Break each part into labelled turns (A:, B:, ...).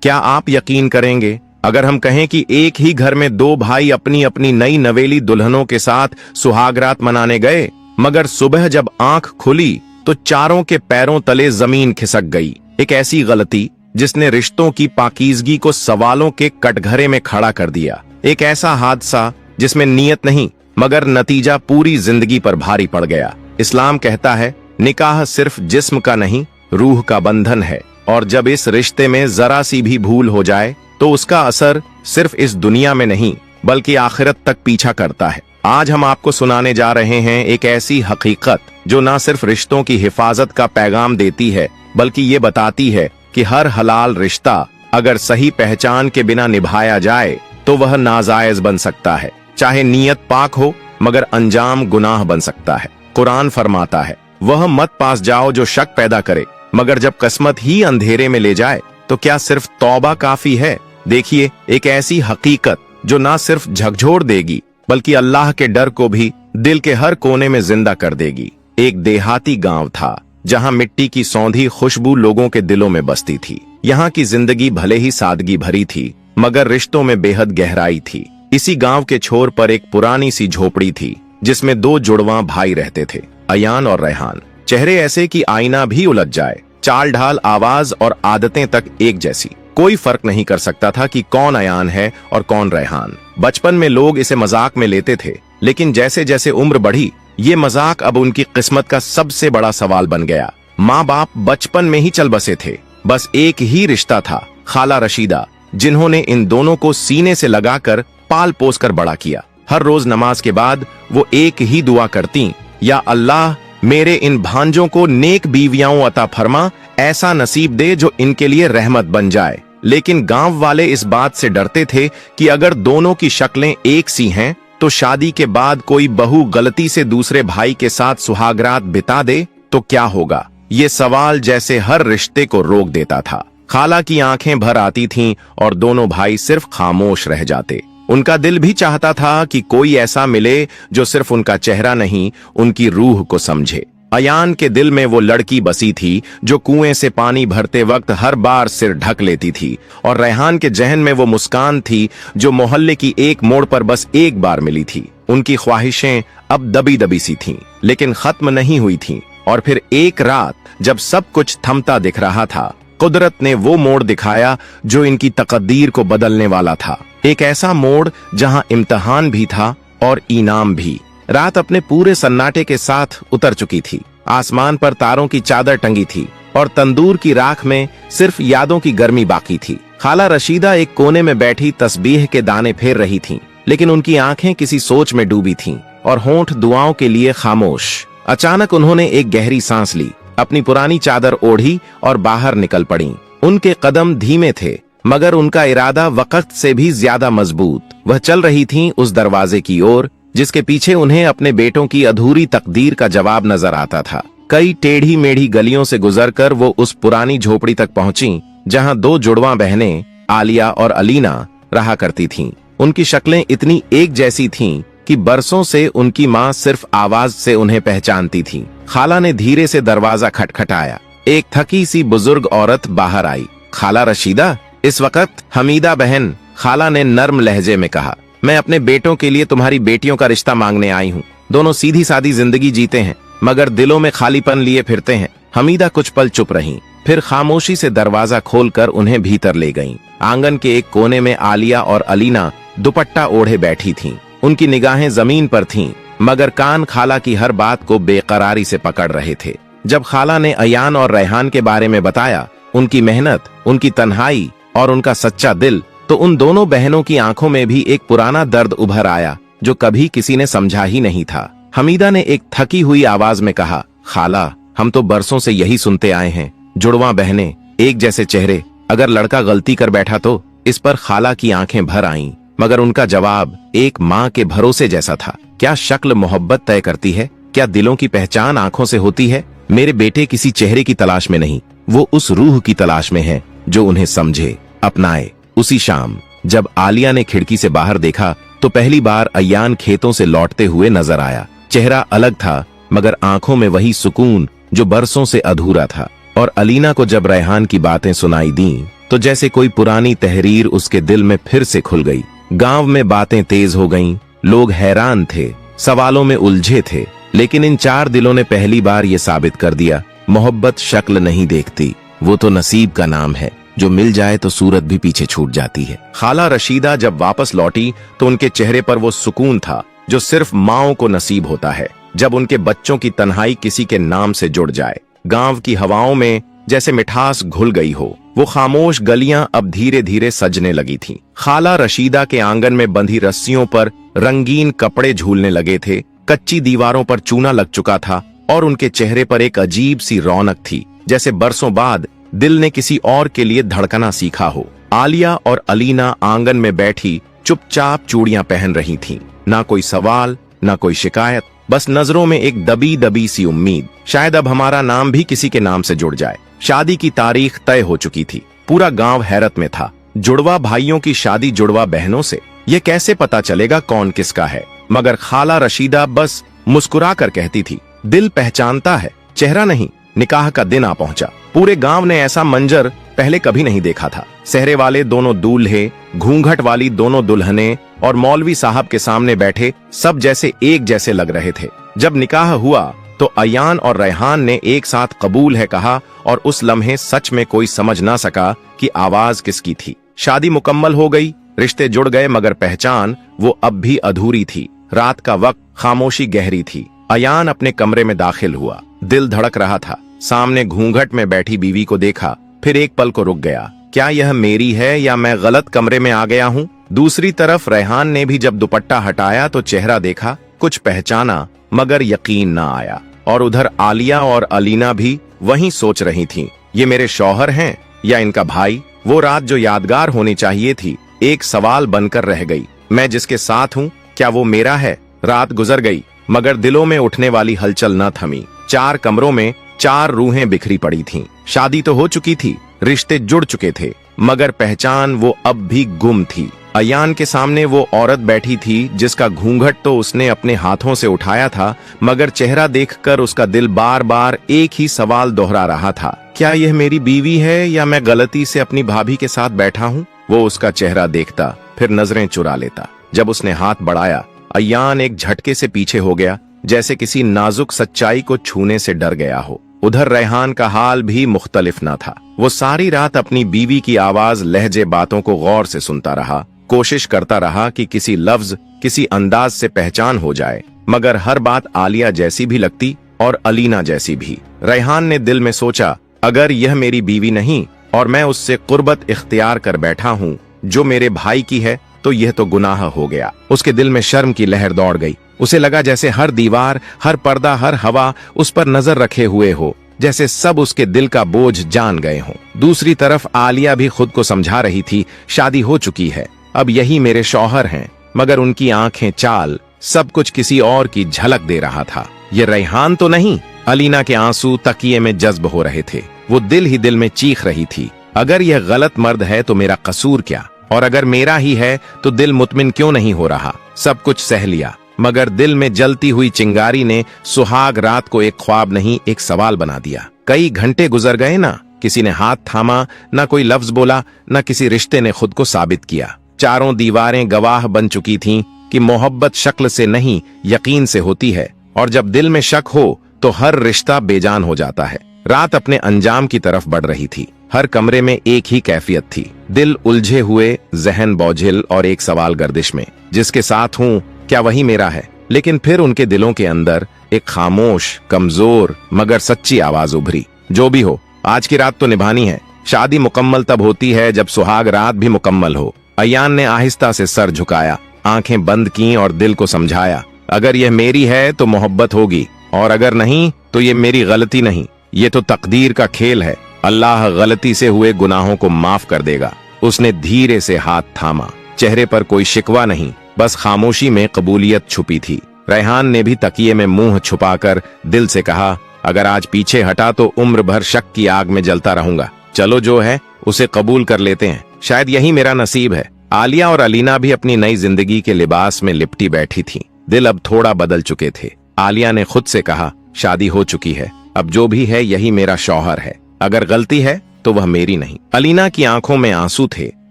A: क्या आप यकीन करेंगे अगर हम कहें कि एक ही घर में दो भाई अपनी अपनी नई नवेली दुल्हनों के साथ सुहागरात मनाने गए, मगर सुबह जब आंख खुली तो चारों के पैरों तले जमीन खिसक गई। एक ऐसी गलती जिसने रिश्तों की पाकीज़गी को सवालों के कटघरे में खड़ा कर दिया। एक ऐसा हादसा जिसमें नीयत नहीं मगर नतीजा पूरी जिंदगी पर भारी पड़ गया। इस्लाम कहता है निकाह सिर्फ जिस्म का नहीं, रूह का बंधन है, और जब इस रिश्ते में जरा सी भी भूल हो जाए तो उसका असर सिर्फ इस दुनिया में नहीं बल्कि आखिरत तक पीछा करता है। आज हम आपको सुनाने जा रहे हैं एक ऐसी हकीकत जो ना सिर्फ रिश्तों की हिफाजत का पैगाम देती है बल्कि ये बताती है कि हर हलाल रिश्ता अगर सही पहचान के बिना निभाया जाए तो वह नाजायज बन सकता है। चाहे नीयत पाक हो मगर अंजाम गुनाह बन सकता है। कुरान फरमाता है वह मत पास जाओ जो शक पैदा करे, मगर जब किस्मत ही अंधेरे में ले जाए तो क्या सिर्फ तौबा काफी है। देखिए, एक ऐसी हकीकत जो ना सिर्फ झकझोर देगी बल्कि अल्लाह के डर को भी दिल के हर कोने में जिंदा कर देगी। एक देहाती गांव था जहां मिट्टी की सौंधी खुशबू लोगों के दिलों में बसती थी। यहाँ की जिंदगी भले ही सादगी भरी थी मगर रिश्तों में बेहद गहराई थी। इसी गांव के छोर पर एक पुरानी सी झोपड़ी थी जिसमें दो जुड़वां भाई रहते थे, अयान और रेहान। चेहरे ऐसे कि आईना भी उलझ जाए, चाल ढाल, आवाज और आदतें तक एक जैसी। कोई फर्क नहीं कर सकता था कि कौन अयान है और कौन रेहान। बचपन में लोग इसे मजाक में लेते थे, लेकिन जैसे जैसे उम्र बढ़ी ये मजाक अब उनकी किस्मत का सबसे बड़ा सवाल बन गया। माँ बाप बचपन में ही चल बसे थे, बस एक ही रिश्ता था, खाला रशीदा, जिन्होंने इन दोनों को सीने से लगाकर पाल पोस कर बड़ा किया। हर रोज नमाज के बाद वो एक ही दुआ करती, या अल्लाह मेरे इन भांजों को नेक बीवियां अता फरमा, ऐसा नसीब दे जो इनके लिए रहमत बन जाए। लेकिन गांव वाले इस बात से डरते थे कि अगर दोनों की शक्लें एक सी हैं तो शादी के बाद कोई बहू गलती से दूसरे भाई के साथ सुहागरात बिता दे तो क्या होगा। ये सवाल जैसे हर रिश्ते को रोक देता था। खाला की आंखें भर आती थीं और दोनों भाई सिर्फ खामोश रह जाते। उनका दिल भी चाहता था कि कोई ऐसा मिले जो सिर्फ उनका चेहरा नहीं उनकी रूह को समझे। अयान के दिल में वो लड़की बसी थी जो कुएं से पानी भरते वक्त हर बार सिर ढक लेती थी, और रेहान के जहन में वो मुस्कान थी जो मोहल्ले की एक मोड़ पर बस एक बार मिली थी। उनकी ख्वाहिशें अब दबी दबी सी थीं, लेकिन खत्म नहीं हुई थीं। और फिर एक रात जब सब कुछ थमता दिख रहा था, कुदरत ने वो मोड़ दिखाया जो इनकी तकदीर को बदलने वाला था। एक ऐसा मोड़ जहां इम्तिहान भी था और इनाम भी। रात अपने पूरे सन्नाटे के साथ उतर चुकी थी। आसमान पर तारों की चादर टंगी थी और तंदूर की राख में सिर्फ यादों की गर्मी बाकी थी। खाला रशीदा एक कोने में बैठी तस्बीह के दाने फेर रही थीं, लेकिन उनकी आंखें किसी सोच में डूबी थीं और होंठ दुआओं के लिए खामोश। अचानक उन्होंने एक गहरी सांस ली, अपनी पुरानी चादर ओढ़ी और बाहर निकल पड़ी। उनके कदम धीमे थे मगर उनका इरादा वक्त से भी ज्यादा मजबूत। वह चल रही थीं उस दरवाजे की ओर जिसके पीछे उन्हें अपने बेटों की अधूरी तकदीर का जवाब नजर आता था। कई टेढ़ी मेढ़ी गलियों से गुजरकर वो उस पुरानी झोपड़ी तक पहुंची जहां दो जुड़वां बहनें आलिया और अलीना रहा करती थीं। उनकी शक्लें इतनी एक जैसी थीं कि बरसों से उनकी माँ सिर्फ आवाज से उन्हें पहचानती थी। खाला ने धीरे से दरवाजा खटखटाया। एक थकी सी बुजुर्ग औरत बाहर आई। खाला रशीदा? इस वक्त हमीदा बहन, खाला ने नर्म लहजे में कहा। मैं अपने बेटों के लिए तुम्हारी बेटियों का रिश्ता मांगने आई हूँ। दोनों सीधी सादी जिंदगी जीते हैं मगर दिलों में खालीपन लिए फिरते हैं। हमीदा कुछ पल चुप रहीं, फिर खामोशी से दरवाजा खोलकर उन्हें भीतर ले गईं। आंगन के एक कोने में आलिया और अलीना दुपट्टा ओढ़े बैठी थीं। उनकी निगाहें जमीन पर थीं मगर कान खाला की हर बात को बेकरारी से पकड़ रहे थे। जब खाला ने अयान और रेहान के बारे में बताया, उनकी मेहनत, उनकी तन्हाई और उनका सच्चा दिल, तो उन दोनों बहनों की आंखों में भी एक पुराना दर्द उभर आया जो कभी किसी ने समझा ही नहीं था। हमीदा ने एक थकी हुई आवाज में कहा, खाला, हम तो बरसों से यही सुनते आए हैं, जुड़वां बहनें, एक जैसे चेहरे, अगर लड़का गलती कर बैठा तो। इस पर खाला की आंखें भर आईं मगर उनका जवाब एक माँ के भरोसे जैसा था। क्या शक्ल मोहब्बत तय करती है? क्या दिलों की पहचान आंखों से होती है? मेरे बेटे किसी चेहरे की तलाश में नहीं, वो उस रूह की तलाश में है जो उन्हें समझे, अपनाए। उसी शाम जब आलिया ने खिड़की से बाहर देखा तो पहली बार अयान खेतों से लौटते हुए नजर आया। चेहरा अलग था मगर आंखों में वही सुकून जो बरसों से अधूरा था। और अलीना को जब रेहान की बातें सुनाई दी तो जैसे कोई पुरानी तहरीर उसके दिल में फिर से खुल गई। गांव में बातें तेज हो गईं, लोग हैरान थे, सवालों में उलझे थे, लेकिन इन 4 दिलों ने पहली बार ये साबित कर दिया, मोहब्बत शक्ल नहीं देखती, वो तो नसीब का नाम है, जो मिल जाए तो सूरत भी पीछे छूट जाती है। खाला रशीदा जब वापस लौटी तो उनके चेहरे पर वो सुकून था जो सिर्फ माओं को नसीब होता है, जब उनके बच्चों की तन्हाई किसी के नाम से जुड़ जाए। गांव की हवाओं में जैसे मिठास घुल गई हो। वो खामोश गलियां अब धीरे धीरे सजने लगी थीं। खाला रशीदा के आंगन में बंधी रस्सियों पर रंगीन कपड़े झूलने लगे थे, कच्ची दीवारों पर चूना लग चुका था और उनके चेहरे पर एक अजीब सी रौनक थी, जैसे बरसों बाद दिल ने किसी और के लिए धड़कना सीखा हो। आलिया और अलीना आंगन में बैठी चुपचाप चूड़ियां पहन रही थीं। ना कोई सवाल, ना कोई शिकायत, बस नजरों में एक दबी दबी सी उम्मीद, शायद अब हमारा नाम भी किसी के नाम से जुड़ जाए। शादी की तारीख तय हो चुकी थी। पूरा गांव हैरत में था। जुड़वा भाइयों की शादी जुड़वा बहनों से, ये कैसे पता चलेगा कौन किसका है? मगर खाला रशीदा बस मुस्कुरा कर कहती थी, दिल पहचानता है, चेहरा नहीं। निकाह का दिन आ पहुंचा। पूरे गांव ने ऐसा मंजर पहले कभी नहीं देखा था। सहरे वाले दोनों दूल्हे, घूंघट वाली दोनों दुल्हने और मौलवी साहब के सामने बैठे सब जैसे एक जैसे लग रहे थे। जब निकाह हुआ तो अयान और रेहान ने एक साथ कबूल है कहा और उस लम्हे सच में कोई समझ ना सका कि आवाज किसकी थी। शादी मुकम्मल हो गई, रिश्ते जुड़ गए, मगर पहचान वो अब भी अधूरी थी। रात का वक्त, खामोशी गहरी थी। अयान अपने कमरे में दाखिल हुआ, दिल धड़क रहा था। सामने घूंघट में बैठी बीवी को देखा, फिर एक पल को रुक गया। क्या यह मेरी है या मैं गलत कमरे में आ गया हूँ? दूसरी तरफ रेहान ने भी जब दुपट्टा हटाया तो चेहरा देखा, कुछ पहचाना, मगर यकीन ना आया। और उधर आलिया और अलीना भी वहीं सोच रही थीं, ये मेरे शौहर हैं या इनका भाई? वो रात जो यादगार होनी चाहिए थी, एक सवाल बनकर रह गई। मैं जिसके साथ हूँ, क्या वो मेरा है? रात गुजर गई, मगर दिलों में उठने वाली हलचल न थमी। 4 कमरों में 4 रूहें बिखरी पड़ी थीं। शादी तो हो चुकी थी, रिश्ते जुड़ चुके थे, मगर पहचान वो अब भी गुम थी। अयान के सामने वो औरत बैठी थी जिसका घूंघट तो उसने अपने हाथों से उठाया था, मगर चेहरा देखकर उसका दिल बार बार एक ही सवाल दोहरा रहा था, क्या यह मेरी बीवी है या मैं गलती से अपनी भाभी के साथ बैठा हूँ? वो उसका चेहरा देखता, फिर नजरें चुरा लेता। जब उसने हाथ बढ़ाया, अयान एक झटके से पीछे हो गया, जैसे किसी नाजुक सच्चाई को छूने से डर गया हो। उधर रेहान का हाल भी मुख्तलिफ न था। वो सारी रात अपनी बीवी की आवाज, लहजे, बातों को गौर से सुनता रहा, कोशिश करता रहा कि किसी लफ्ज, किसी अंदाज से पहचान हो जाए, मगर हर बात आलिया जैसी भी लगती और अलीना जैसी भी। रेहान ने दिल में सोचा, अगर यह मेरी बीवी नहीं और मैं उससे कुर्बत इख्तियार कर बैठा हूँ जो मेरे भाई की है, तो यह तो गुनाह हो गया। उसके दिल में शर्म की लहर दौड़ गई। उसे लगा जैसे हर दीवार, हर पर्दा, हर हवा उस पर नजर रखे हुए हो, जैसे सब उसके दिल का बोझ जान गए हों। दूसरी तरफ आलिया भी खुद को समझा रही थी, शादी हो चुकी है, अब यही मेरे शौहर हैं, मगर उनकी आंखें, चाल, सब कुछ किसी और की झलक दे रहा था। ये रेहान तो नहीं। अलीना के आंसू तकिए में जज्ब हो रहे थे। वो दिल ही दिल में चीख रही थी, अगर यह गलत मर्द है तो मेरा कसूर क्या? और अगर मेरा ही है तो दिल मुतमिन क्यों नहीं हो रहा? सब कुछ सह लिया, मगर दिल में जलती हुई चिंगारी ने सुहाग रात को एक ख्वाब नहीं, एक सवाल बना दिया। कई घंटे गुजर गए ना, किसी ने हाथ थामा, ना कोई लफ्ज बोला, ना किसी रिश्ते ने खुद को साबित किया। चारों दीवारें गवाह बन चुकी थीं कि मोहब्बत शक्ल से नहीं, यकीन से होती है, और जब दिल में शक हो तो हर रिश्ता बेजान हो जाता है। रात अपने अंजाम की तरफ बढ़ रही थी। हर कमरे में एक ही कैफियत थी, दिल उलझे हुए, जहन बोझिल और एक सवाल गर्दिश में, जिसके साथ हूं क्या वही मेरा है? लेकिन फिर उनके दिलों के अंदर एक खामोश, कमजोर मगर सच्ची आवाज उभरी, जो भी हो, आज की रात तो निभानी है। शादी मुकम्मल तब होती है जब सुहाग रात भी मुकम्मल हो। अयान ने आहिस्ता से सर झुकाया, आंखें बंद की और दिल को समझाया, अगर यह मेरी है तो मोहब्बत होगी, और अगर नहीं तो ये मेरी गलती नहीं, ये तो तकदीर का खेल है। अल्लाह गलती से हुए गुनाहों को माफ कर देगा। उसने धीरे से हाथ थामा, चेहरे पर कोई शिकवा नहीं, बस खामोशी में कबूलियत छुपी थी। रेहान ने भी तकिए में मुंह छुपाकर दिल से कहा, अगर आज पीछे हटा तो उम्र भर शक की आग में जलता रहूंगा। चलो जो है उसे कबूल कर लेते हैं, शायद यही मेरा नसीब है। आलिया और अलीना भी अपनी नई जिंदगी के लिबास में लिपटी बैठी थीं। दिल अब थोड़ा बदल चुके थे। आलिया ने खुद से कहा, शादी हो चुकी है, अब जो भी है यही मेरा शौहर है। अगर गलती है तो वह मेरी नहीं। अलीना की आंखों में आंसू थे,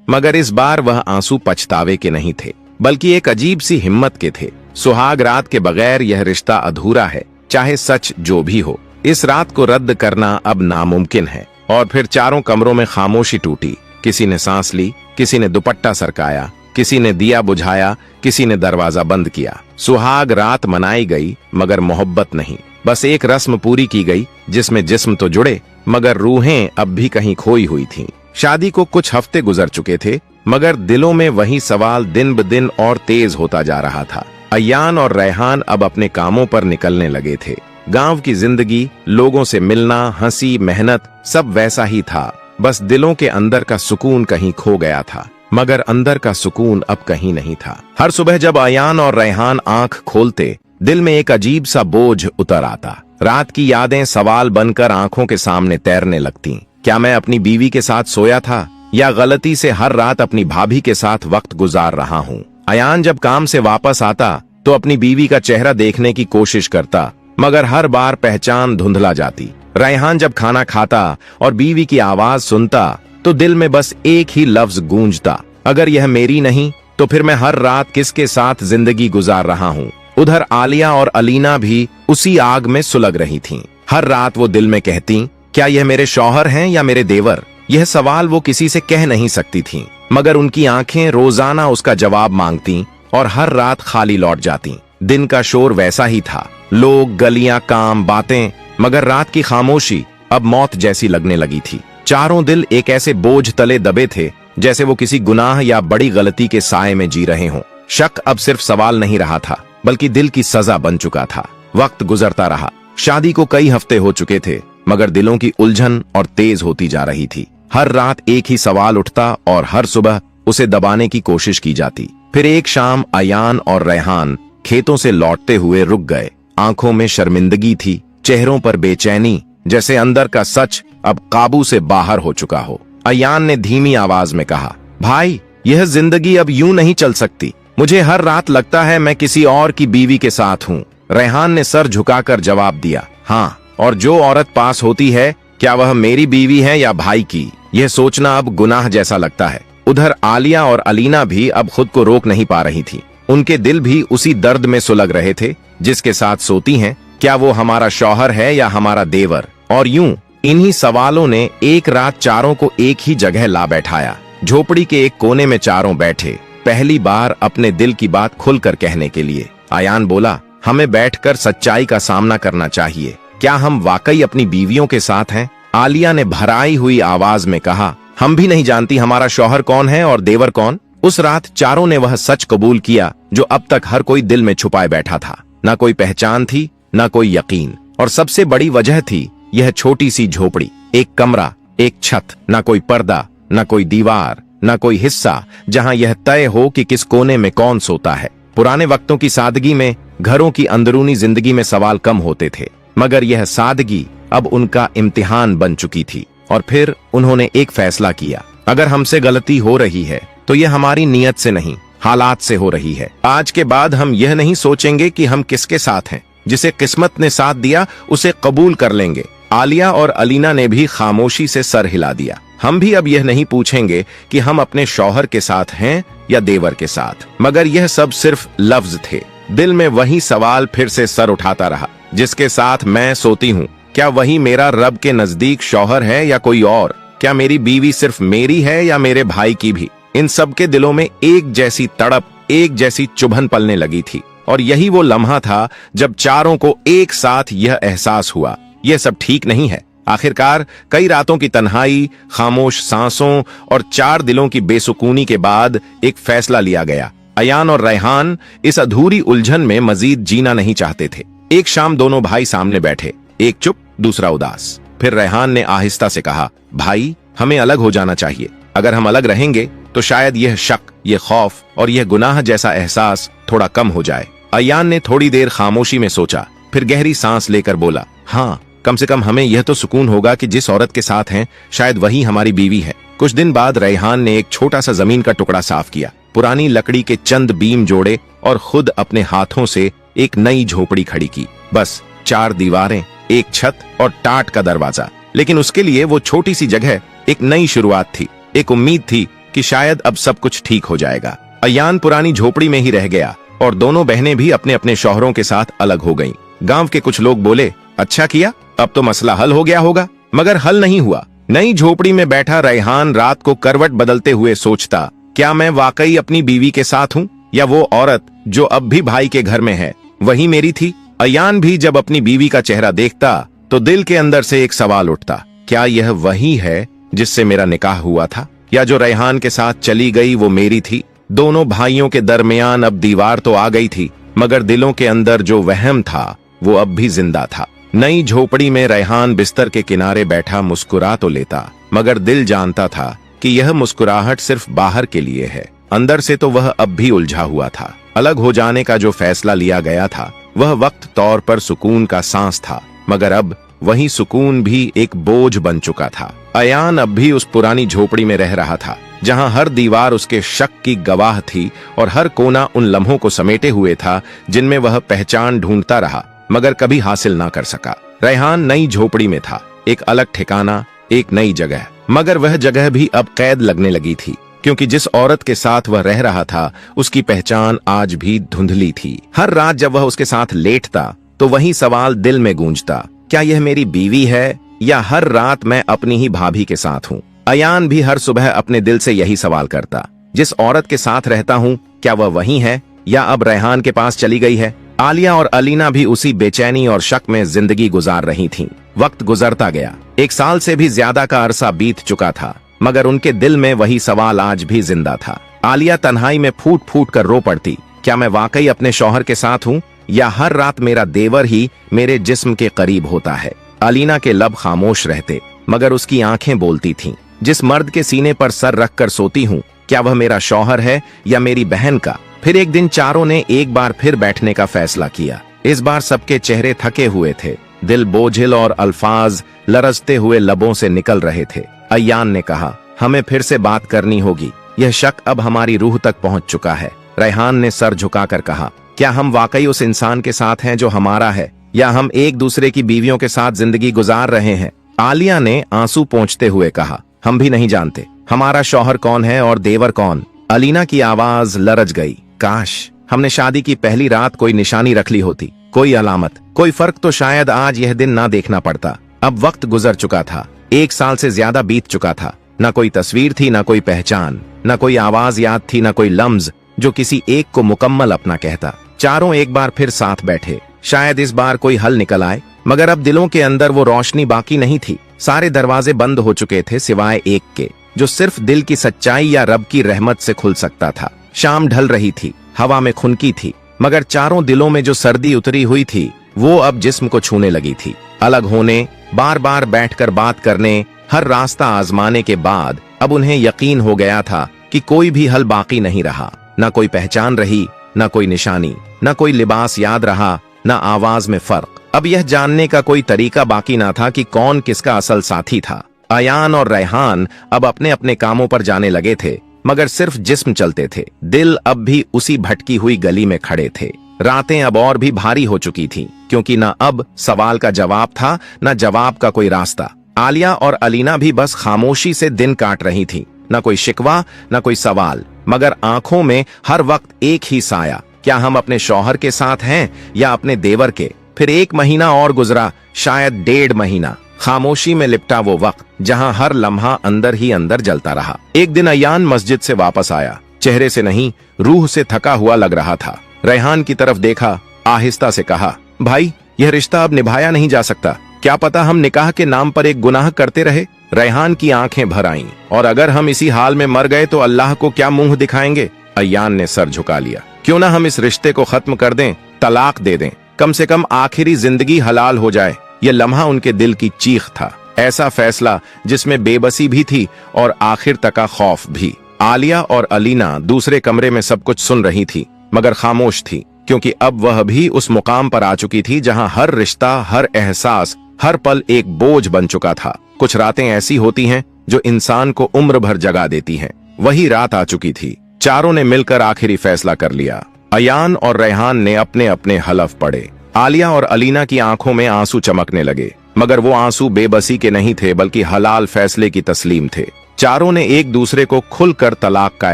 A: मगर इस बार वह आंसू पछतावे के नहीं थे, बल्कि एक अजीब सी हिम्मत के थे। सुहाग रात के बगैर यह रिश्ता अधूरा है, चाहे सच जो भी हो। इस रात को रद्द करना अब नामुमकिन है। और फिर चारों कमरों में खामोशी टूटी। किसी ने सांस ली, किसी ने दुपट्टा सरकाया, किसी ने दिया बुझाया, किसी ने दरवाजा बंद किया। सुहाग रात मनाई गई, मगर मोहब्बत नहीं। बस एक रस्म पूरी की गई, जिसमें जिस्म तो जुड़े, मगर रूहें अब भी कहीं खोई हुई थीं। शादी को कुछ हफ्ते गुजर चुके थे, मगर दिलों में वही सवाल दिन ब दिन और तेज होता जा रहा था। अयान और रेहान अब अपने कामों पर निकलने लगे थे। गांव की जिंदगी, लोगों से मिलना, हंसी, मेहनत, सब वैसा ही था। बस दिलों के अंदर का सुकून कहीं खो गया था, मगर अंदर का सुकून अब कहीं नहीं था। हर सुबह जब अयान और रेहान आंख खोलते, दिल में एक अजीब सा बोझ उतर आता। रात की यादें सवाल बनकर आंखों के सामने तैरने लगती। क्या मैं अपनी बीवी के साथ सोया था, या गलती से हर रात अपनी भाभी के साथ वक्त गुजार रहा हूँ? अयान जब काम से वापस आता तो अपनी बीवी का चेहरा देखने की कोशिश करता, मगर हर बार पहचान धुंधला जाती। रेहान जब खाना खाता और बीवी की आवाज सुनता तो दिल में बस एक ही लफ्ज गूंजता, अगर यह मेरी नहीं तो फिर मैं हर रात किसके साथ जिंदगी गुजार रहा हूँ। उधर आलिया और अलीना भी उसी आग में सुलग रही थीं। हर रात वो दिल में कहती, क्या यह मेरे शौहर हैं या मेरे देवर? यह सवाल वो किसी से कह नहीं सकती थीं, मगर उनकी आंखें रोजाना उसका जवाब मांगती और हर रात खाली लौट जाती। दिन का शोर वैसा ही था, लोग, गलियां, काम, बातें, मगर रात की खामोशी अब मौत जैसी लगने लगी थी। चारों दिल एक ऐसे बोझ तले दबे थे, जैसे वो किसी गुनाह या बड़ी गलती के साए में जी रहे हों। शक अब सिर्फ सवाल नहीं रहा था, बल्कि दिल की सजा बन चुका था। वक्त गुजरता रहा। शादी को कई हफ्ते हो चुके थे, मगर दिलों की उलझन और तेज होती जा रही थी। हर रात एक ही सवाल उठता और हर सुबह उसे दबाने की कोशिश की जाती। फिर एक शाम अयान और रेहान खेतों से लौटते हुए रुक गए। आंखों में शर्मिंदगी थी, चेहरों पर बेचैनी, जैसे अंदर का सच अब काबू से बाहर हो चुका हो। अयान ने धीमी आवाज में कहा, भाई, यह जिंदगी अब यूं नहीं चल सकती। मुझे हर रात लगता है मैं किसी और की बीवी के साथ हूँ। रेहान ने सर झुकाकर जवाब दिया, हाँ, और जो औरत पास होती है, क्या वह मेरी बीवी है या भाई की? यह सोचना अब गुनाह जैसा लगता है। उधर आलिया और अलीना भी अब खुद को रोक नहीं पा रही थी। उनके दिल भी उसी दर्द में सुलग रहे थे जिसके साथ सोती हैं। क्या वो हमारा शौहर है या हमारा देवर? और यूं इन्हीं सवालों ने एक रात चारों को एक ही जगह ला बैठाया। झोपड़ी के एक कोने में चारों बैठे, पहली बार अपने दिल की बात खुलकर कहने के लिए। अयान बोला, हमें बैठकर सच्चाई का सामना करना चाहिए। क्या हम वाकई अपनी बीवियों के साथ हैं? आलिया ने भराई हुई आवाज में कहा, हम भी नहीं जानती हमारा शौहर कौन है और देवर कौन। उस रात चारों ने वह सच कबूल किया जो अब तक हर कोई दिल में छुपाए बैठा था। ना कोई पहचान थी, ना कोई यकीन, और सबसे बड़ी वजह थी यह छोटी सी झोपड़ी। एक कमरा, एक छत, ना कोई पर्दा, ना कोई दीवार, ना कोई हिस्सा जहां यह तय हो कि किस कोने में कौन सोता है। पुराने वक्तों की सादगी में घरों की अंदरूनी जिंदगी में सवाल कम होते थे, मगर यह सादगी अब उनका इम्तिहान बन चुकी थी। और फिर उन्होंने एक फैसला किया, अगर हमसे गलती हो रही है तो यह हमारी नीयत से नहीं, हालात से हो रही है। आज के बाद हम यह नहीं सोचेंगे कि हम किसके साथ हैं, जिसे किस्मत ने साथ दिया उसे कबूल कर लेंगे। आलिया और अलीना ने भी खामोशी से सर हिला दिया। हम भी अब यह नहीं पूछेंगे कि हम अपने शौहर के साथ हैं या देवर के साथ। मगर यह सब सिर्फ लफ्ज थे। दिल में वही सवाल फिर से सर उठाता रहा, जिसके साथ मैं सोती हूँ, क्या वही मेरा रब के नजदीक शौहर है या कोई और? क्या मेरी बीवी सिर्फ मेरी है या मेरे भाई की भी? इन सब के दिलों में एक जैसी तड़प, एक जैसी चुभन पलने लगी थी। और यही वो लम्हा था जब चारों को एक साथ यह एहसास हुआ, यह सब ठीक नहीं है। आखिरकार कई रातों की तन्हाई, खामोश सांसों और चार दिलों की बेसुकूनी के बाद एक फैसला लिया गया। अयान और रेहान इस अधूरी उलझन में मजीद जीना नहीं चाहते थे। एक शाम दोनों भाई सामने बैठे, एक चुप, दूसरा उदास। फिर रेहान ने आहिस्ता से कहा, भाई, हमें अलग हो जाना चाहिए। अगर हम अलग रहेंगे तो शायद यह शक, यह खौफ और यह गुनाह जैसा एहसास थोड़ा कम हो जाए। अयान ने थोड़ी देर खामोशी में सोचा, फिर गहरी सांस लेकर बोला, हाँ, कम से कम हमें यह तो सुकून होगा कि जिस औरत के साथ हैं शायद वही हमारी बीवी है। कुछ दिन बाद रेहान ने एक छोटा सा जमीन का टुकड़ा साफ किया, पुरानी लकड़ी के चंद बीम जोड़े और खुद अपने हाथों से एक नई झोपड़ी खड़ी की। बस 4 दीवारें, एक छत और टाट का दरवाजा। लेकिन उसके लिए वो छोटी सी जगह एक नई शुरुआत थी, एक उम्मीद थी कि शायद अब सब कुछ ठीक हो जाएगा। अयान पुरानी झोपड़ी में ही रह गया और दोनों बहनें भी अपने अपने शौहरों के साथ अलग हो गईं। गांव के कुछ लोग बोले, अच्छा किया, अब तो मसला हल हो गया होगा। मगर हल नहीं हुआ। नई झोपड़ी में बैठा रेहान रात को करवट बदलते हुए सोचता, क्या मैं वाकई अपनी बीवी के साथ हूँ, या वो औरत जो अब भी भाई के घर में है वही मेरी थी। अयान भी जब अपनी बीवी का चेहरा देखता तो दिल के अंदर से एक सवाल उठता, क्या यह वही है जिससे मेरा निकाह हुआ था, या जो रेहान के साथ चली गई वो मेरी थी। दोनों भाइयों के दरमियान अब दीवार तो आ गई थी, मगर दिलों के अंदर जो वहम था वो अब भी जिंदा था। नई झोपड़ी में रेहान बिस्तर के किनारे बैठा मुस्कुरा तो लेता, मगर दिल जानता था कि यह मुस्कुराहट सिर्फ बाहर के लिए है। अंदर से तो वह अब भी उलझा हुआ था। अलग हो जाने का जो फैसला लिया गया था वह वक्त तौर पर सुकून का सांस था, मगर अब वही सुकून भी एक बोझ बन चुका था। अयान अब भी उस पुरानी झोपड़ी में रह रहा था, जहां हर दीवार उसके शक की गवाह थी और हर कोना उन लम्हों को समेटे हुए था जिनमें वह पहचान ढूंढता रहा, मगर कभी हासिल ना कर सका। रेहान नई झोपड़ी में था, एक अलग ठिकाना, एक नई जगह, मगर वह जगह भी अब कैद लगने लगी थी, क्योंकि जिस औरत के साथ वह रह रहा था उसकी पहचान आज भी धुंधली थी। हर रात जब वह उसके साथ लेटता तो वही सवाल दिल में गूंजता, क्या यह मेरी बीवी है, या हर रात मैं अपनी ही भाभी के साथ हूँ। अयान भी हर सुबह अपने दिल से यही सवाल करता, जिस औरत के साथ रहता हूँ क्या वह वही है, या अब रेहान के पास चली गई है। आलिया और अलीना भी उसी बेचैनी और शक में जिंदगी गुजार रही थीं। वक्त गुजरता गया, 1 साल से भी ज्यादा का अरसा बीत चुका था, मगर उनके दिल में वही सवाल आज भी जिंदा था। आलिया तन्हाई में फूट फूट कर रो पड़ती, क्या मैं वाकई अपने शौहर के साथ हूँ, या हर रात मेरा देवर ही मेरे जिस्म के करीब होता है। अलीना के लब खामोश रहते, मगर उसकी आंखें बोलती थीं, जिस मर्द के सीने पर सर रख कर सोती हूँ क्या वह मेरा शौहर है या मेरी बहन का। फिर एक दिन चारों ने एक बार फिर बैठने का फैसला किया। इस बार सबके चेहरे थके हुए थे, दिल बोझिल और अल्फाज लरजते हुए लबों से निकल रहे थे। अयान ने कहा, हमें फिर से बात करनी होगी, यह शक अब हमारी रूह तक पहुंच चुका है। रेहान ने सर झुकाकर कहा, क्या हम वाकई उस इंसान के साथ हैं जो हमारा है, या हम एक दूसरे की बीवियों के साथ जिंदगी गुजार रहे हैं। आलिया ने आंसू पोंछते हुए कहा, हम भी नहीं जानते हमारा शौहर कौन है और देवर कौन। अलीना की आवाज लरज गई, काश हमने शादी की पहली रात कोई निशानी रख ली होती, कोई अलामत, कोई फर्क तो शायद आज यह दिन ना देखना पड़ता। अब वक्त गुजर चुका था, 1 साल से ज्यादा बीत चुका था। न कोई तस्वीर थी, न कोई पहचान, न कोई आवाज याद थी, न कोई लम्ज जो किसी एक को मुकम्मल अपना कहता। चारों एक बार फिर साथ बैठे, शायद इस बार कोई हल निकल आए, मगर अब दिलों के अंदर वो रोशनी बाकी नहीं थी। सारे दरवाजे बंद हो चुके थे सिवाय एक के, जो सिर्फ दिल की सच्चाई या रब की रहमत से खुल सकता था। शाम ढल रही थी, हवा में खुनकी थी, मगर चारों दिलों में जो सर्दी उतरी हुई थी वो अब जिस्म को छूने लगी थी। अलग होने, बार बार बैठकर बात करने, हर रास्ता आजमाने के बाद अब उन्हें यकीन हो गया था कि कोई भी हल बाकी नहीं रहा। न कोई पहचान रही, न कोई निशानी, न कोई लिबास याद रहा, न आवाज में फर्क। अब यह जानने का कोई तरीका बाकी ना था कि कौन किसका असल साथी था। अयान और रेहान अब अपने अपने कामों पर जाने लगे थे, मगर सिर्फ जिस्म चलते थे, दिल अब भी उसी भटकी हुई गली में खड़े थे। रातें अब और भी भारी हो चुकी थीं, क्योंकि न अब सवाल का जवाब था, न जवाब का कोई रास्ता। आलिया और अलीना भी बस खामोशी से दिन काट रही थीं, न कोई शिकवा, न कोई सवाल, मगर आंखों में हर वक्त एक ही साया, क्या हम अपने शौहर के साथ हैं या अपने देवर के। फिर 1 महीना और गुजरा, शायद 1.5 महीना। खामोशी में लिपटा वो वक्त जहां हर लम्हा अंदर ही अंदर जलता रहा। एक दिन अयान मस्जिद से वापस आया, चेहरे से नहीं रूह से थका हुआ लग रहा था। रेहान की तरफ देखा, आहिस्ता से कहा, भाई यह रिश्ता अब निभाया नहीं जा सकता, क्या पता हम निकाह के नाम पर एक गुनाह करते रहे। रेहान की आंखें भर आईं, और अगर हम इसी हाल में मर गए तो अल्लाह को क्या मुंह दिखाएंगे। अयान ने सर झुका लिया, क्यों ना हम इस रिश्ते को खत्म कर दें, तलाक दे दें, कम से कम आखिरी जिंदगी हलाल हो जाए। यह लम्हा उनके दिल की चीख था, ऐसा फैसला जिसमें बेबसी भी थी और आखिर तक का खौफ भी। आलिया और अलीना दूसरे कमरे में सब कुछ सुन रही थी, मगर खामोश थी, क्योंकि अब वह भी उस मुकाम पर आ चुकी थी जहां हर रिश्ता, हर एहसास, हर पल एक बोझ बन चुका था। कुछ रातें ऐसी होती हैं जो इंसान को उम्र भर जगा देती हैं। वही रात आ चुकी थी। चारों ने मिलकर आखिरी फैसला कर लिया। अयान और रेहान ने अपने अपने हलफ पढ़े। आलिया और अलीना की आंखों में आंसू चमकने लगे, मगर वो आंसू बेबसी के नहीं थे बल्कि हलाल फैसले की तस्लीम थे। चारों ने एक दूसरे को खुलकर तलाक का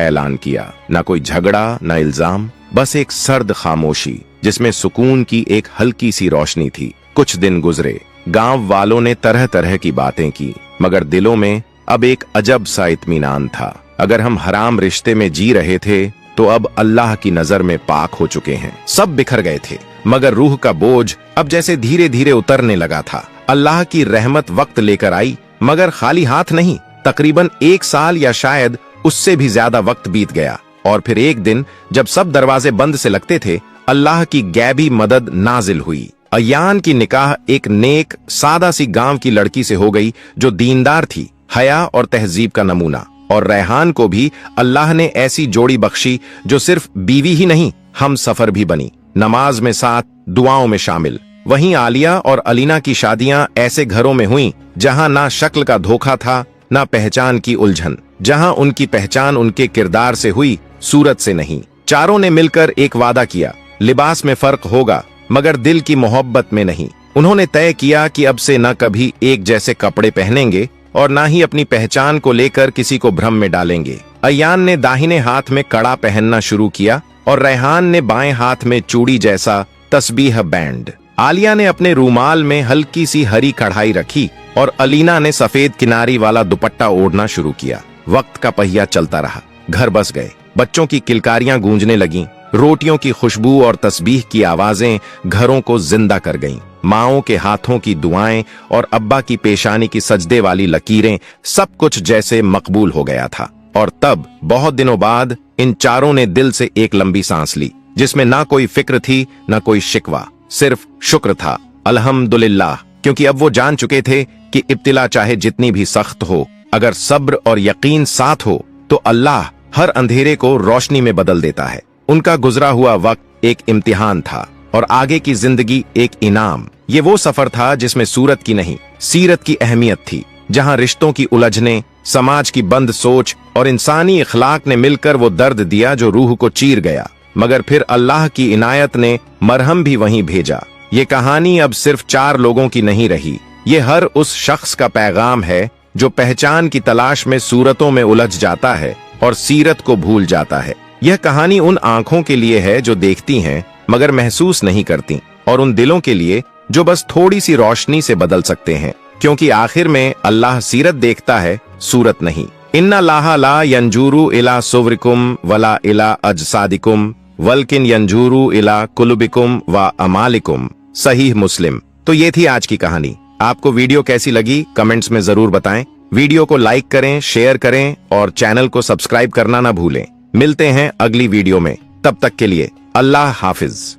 A: ऐलान किया। न कोई झगड़ा, न इल्जाम, बस एक सर्द खामोशी जिसमें सुकून की एक हल्की सी रोशनी थी। कुछ दिन गुजरे, गांव वालों ने तरह तरह की बातें की, मगर दिलों में अब एक अजब सा इत्मीनान था। अगर हम हराम रिश्ते में जी रहे थे तो अब अल्लाह की नजर में पाक हो चुके हैं। सब बिखर गए थे, मगर रूह का बोझ अब जैसे धीरे धीरे उतरने लगा था। अल्लाह की रहमत वक्त लेकर आई, मगर खाली हाथ नहीं। तकरीबन 1 साल या शायद उससे भी ज्यादा वक्त बीत गया, और फिर एक दिन जब सब दरवाजे बंद से लगते थे, अल्लाह की गैबी मदद नाजिल हुई। अयान की निकाह एक नेक सादा सी गांव की लड़की से हो गई जो दीनदार थी, हया और तहजीब का नमूना। और रेहान को भी अल्लाह ने ऐसी जोड़ी बख्शी जो सिर्फ बीवी ही नहीं, हम सफर भी बनी, नमाज में साथ, दुआओं में शामिल। वहीं आलिया और अलीना की शादियां ऐसे घरों में हुईं जहां ना शक्ल का धोखा था, ना पहचान की उलझन, जहां उनकी पहचान उनके किरदार से हुई, सूरत से नहीं। चारों ने मिलकर एक वादा किया, लिबास में फर्क होगा मगर दिल की मोहब्बत में नहीं। उन्होंने तय किया कि अब से न कभी एक जैसे कपड़े पहनेंगे और ना ही अपनी पहचान को लेकर किसी को भ्रम में डालेंगे। अयान ने दाहिने हाथ में कड़ा पहनना शुरू किया और रेहान ने बाएं हाथ में चूड़ी जैसा तस्बीह बैंड। आलिया ने अपने रूमाल में हल्की सी हरी कढ़ाई रखी और अलीना ने सफेद किनारी वाला दुपट्टा ओढ़ना शुरू किया। वक्त का पहिया चलता रहा, घर बस गए, बच्चों की किलकारियां गूंजने लगीं, रोटियों की खुशबू और तस्बीह की आवाजें घरों को जिंदा कर गईं। माओं के हाथों की दुआएं और अब्बा की पेशानी की सजदे वाली लकीरें, सब कुछ जैसे मकबूल हो गया था। और तब बहुत दिनों बाद इन चारों ने दिल से एक लंबी सांस ली, जिसमें ना कोई फिक्र थी, ना कोई शिकवा, सिर्फ शुक्र था। अल्हम्दुलिल्लाह, क्योंकि अब वो जान चुके थे कि इब्तिला चाहे जितनी भी सख्त हो, अगर सब्र और यकीन साथ हो तो अल्लाह हर अंधेरे को रोशनी में बदल देता है। उनका गुजरा हुआ वक्त एक इम्तिहान था और आगे की जिंदगी एक इनाम। ये वो सफर था जिसमें सूरत की नहीं, सीरत की अहमियत थी, जहां रिश्तों की उलझने, समाज की बंद सोच और इंसानी इखलाक ने मिलकर वो दर्द दिया जो रूह को चीर गया। मगर फिर अल्लाह की इनायत ने मरहम भी वहीं भेजा। ये कहानी अब सिर्फ 4 लोगों की नहीं रही, ये हर उस शख्स का पैगाम है जो पहचान की तलाश में सूरतों में उलझ जाता है और सीरत को भूल जाता है। यह कहानी उन आंखों के लिए है जो देखती हैं मगर महसूस नहीं करती, और उन दिलों के लिए जो बस थोड़ी सी रोशनी से बदल सकते हैं, क्योंकि आखिर में अल्लाह सीरत देखता है, सूरत नहीं। इन्ना लाहा ला यंजूरू इला सुवरिकुम वला इला अजसादिकुम वल्किन यंजूरू इला कुलुबिकुम व अमालिकुम। सहीह मुस्लिम। तो ये थी आज की कहानी। आपको वीडियो कैसी लगी कमेंट्स में जरूर बताएं। वीडियो को लाइक करें, शेयर करें और चैनल को सब्सक्राइब करना ना भूलें। मिलते हैं अगली वीडियो में, तब तक के लिए अल्लाह हाफिज।